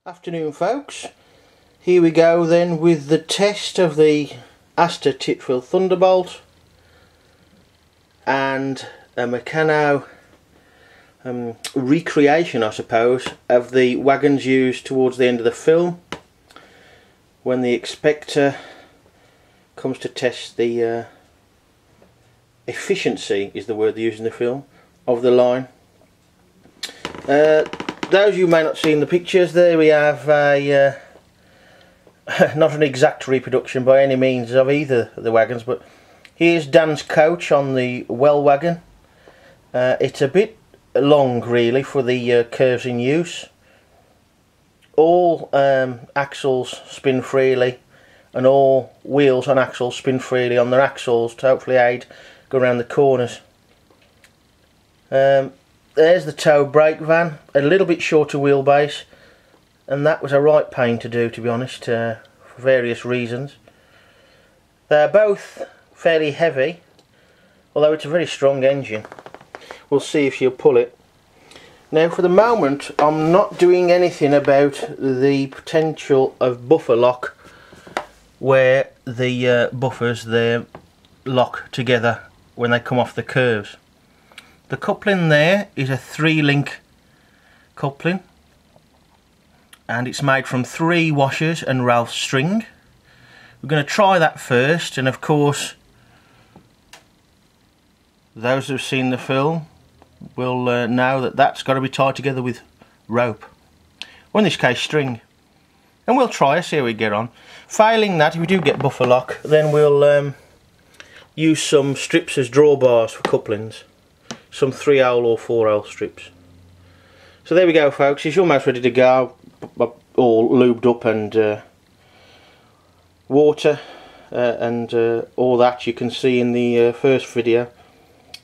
Afternoon folks, here we go then with the test of the Aster Titfield Thunderbolt and a Meccano recreation, I suppose, of the wagons used towards the end of the film when the inspector comes to test the efficiency, is the word they use in the film, of the line. Those you may not see in the pictures, there we have a not an exact reproduction by any means of either of the wagons, but here's Dan's coach on the well wagon. It's a bit long really for the curves in use. All axles spin freely and all wheels on axles spin freely on their axles to hopefully aid go around the corners. There's the tow brake van, a little bit shorter wheelbase, and that was a right pain to do, to be honest, for various reasons. They're both fairly heavy, although it's a very strong engine. We'll see if she'll pull it. Now for the moment I'm not doing anything about the potential of buffer lock, where the buffers they lock together when they come off the curves. The coupling there is a 3-link coupling, and it's made from 3 washers and Ralph's string. We're going to try that first, and of course those who have seen the film will know that that's got to be tied together with rope, or in this case string, and we'll try and see how we get on. Failing that, if we do get buffer lock, then we'll use some strips as drawbars for couplings. Some 3-hole or 4-hole strips. So there we go folks, she's almost ready to go, all lubed up and water and all that you can see in the first video.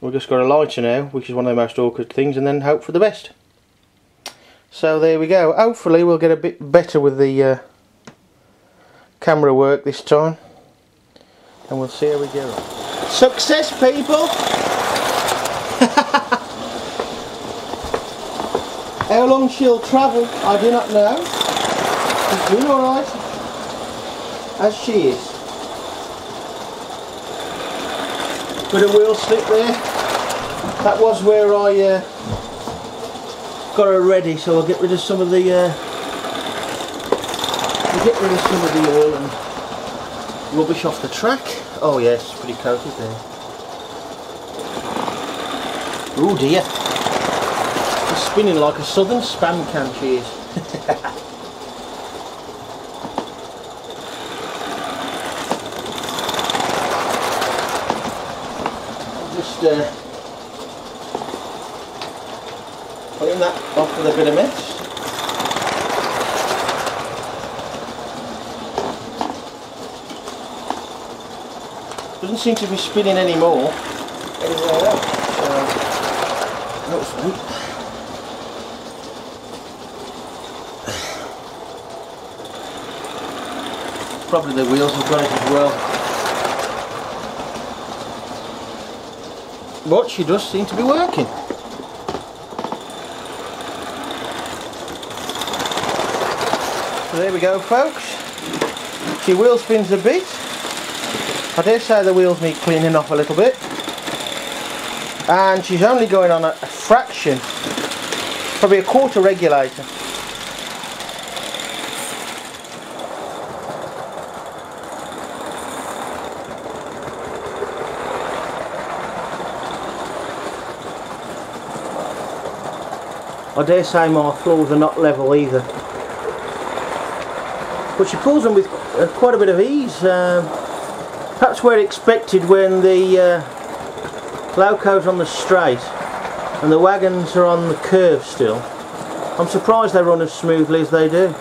We've just got a lighter now, which is one of the most awkward things, and then hope for the best. So there we go, hopefully we'll get a bit better with the camera work this time, and we'll see how we get on. Success people! How long she'll travel, I do not know. She's doing alright, as she is. Bit of wheel slip there. That was where I got her ready, so I'll get rid of some of the oil and rubbish off the track. Oh yes, pretty coated there. Oh dear, she's spinning like a southern spam can, she is. I'm just putting that off with a bit of mess. Doesn't seem to be spinning anymore anywhere else. Probably the wheels have got it as well. But she does seem to be working. So there we go folks. She wheel spins a bit. I dare say the wheels need cleaning off a little bit. And she's only going on a fraction, probably a quarter regulator. I dare say my floors are not level either, but she pulls them with quite a bit of ease. Perhaps where expected when the loco's on the straight and the wagons are on the curve still. I'm surprised they run as smoothly as they do.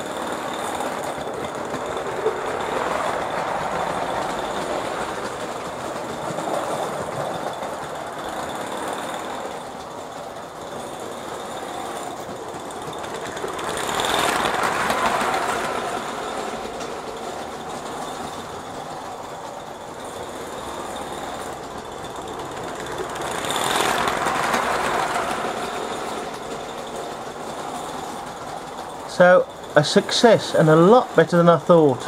So a success and a lot better than I thought.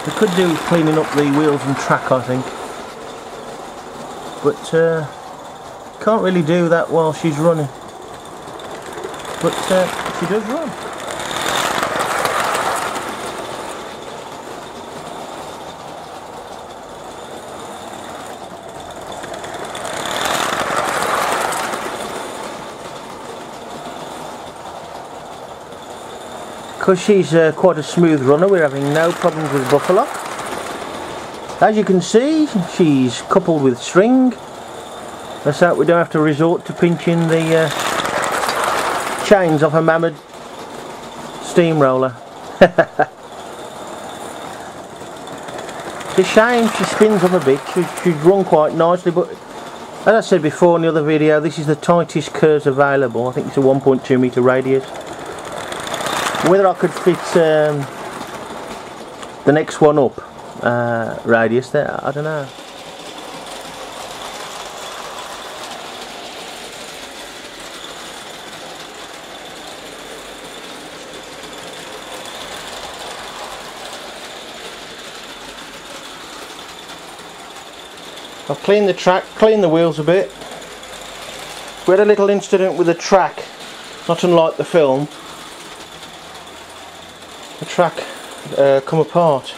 We could do with cleaning up the wheels and track, I think, but can't really do that while she's running, but she does run. Because she's quite a smooth runner, we're having no problems with buffer lock. As you can see, she's coupled with string, so we don't have to resort to pinching the chains off a mammoth steamroller. It's a shame she spins up a bit. She'd run quite nicely, but as I said before in the other video, this is the tightest curves available. I think it's a 1.2 metre radius. Whether I could fit the next one up radius there, I don't know. I've cleaned the track, cleaned the wheels a bit. We had a little incident with the track, not unlike the film. The track come apart.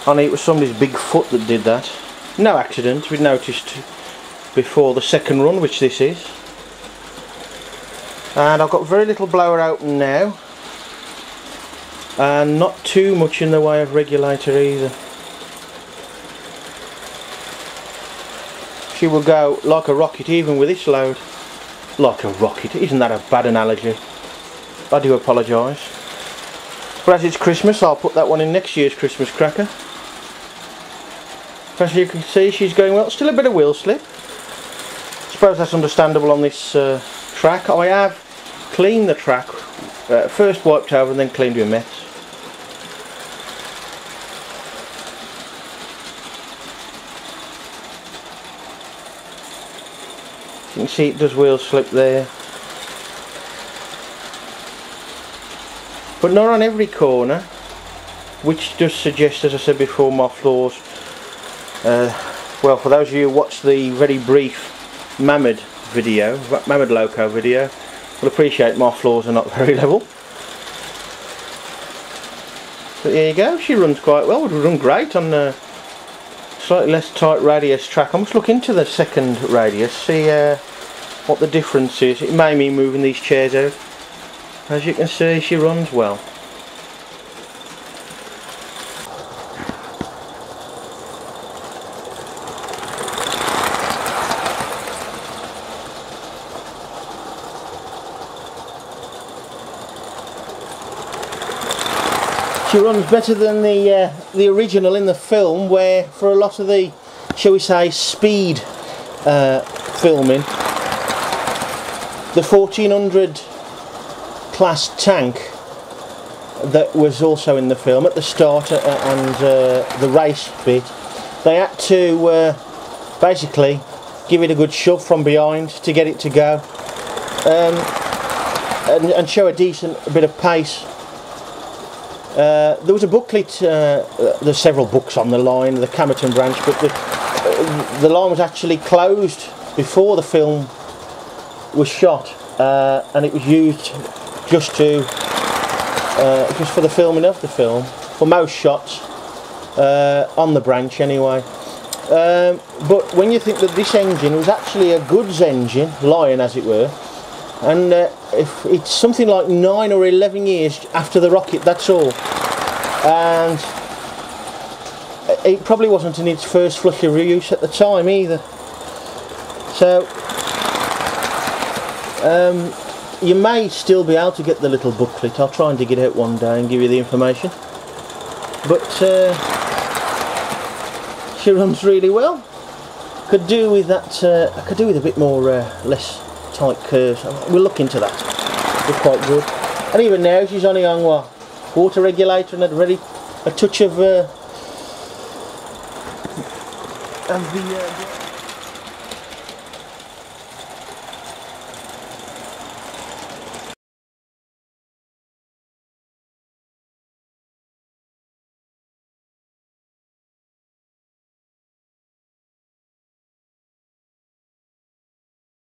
Only it was somebody's big foot that did that. No accident, we'd noticed before the second run, which this is. And I've got very little blower open now, and not too much in the way of regulator either. She will go like a rocket even with this load. Like a rocket, isn't that a bad analogy? I do apologise. But as it's Christmas, I'll put that one in next year's Christmas cracker. As you can see, she's going well. Still a bit of wheel slip. I suppose that's understandable on this track. I have cleaned the track, first wiped over and then cleaned with meths. You can see it does wheel slip there. But not on every corner, which does suggest, as I said before, my floors, well, for those of you who watched the very brief Mammoth video, Mammoth Loco video, will appreciate my floors are not very level. But there you go, she runs quite well, would run great on a slightly less tight radius track. I must look into the second radius, see what the difference is. It may mean moving these chairs out. As you can see, she runs well. She runs better than the original in the film, where for a lot of the, shall we say, speed filming, the 1400 class tank that was also in the film at the start and the race bit, they had to basically give it a good shove from behind to get it to go, and show a decent bit of pace. There was a booklet, there's several books on the line, the Camerton branch, but the line was actually closed before the film was shot, and it was used just for the filming of the film, for most shots, on the branch anyway. But when you think that this engine was actually a goods engine, Lion as it were, and if it's something like 9 or 11 years after the rocket, that's all, and it probably wasn't in its first flush of use at the time either. So you may still be able to get the little booklet. I'll try and dig it out one day and give you the information. But she runs really well. Could do with that. I could do with a bit more less tight curves. We'll look into that. They're quite good. And even now she's only on what, water regulator and a touch of the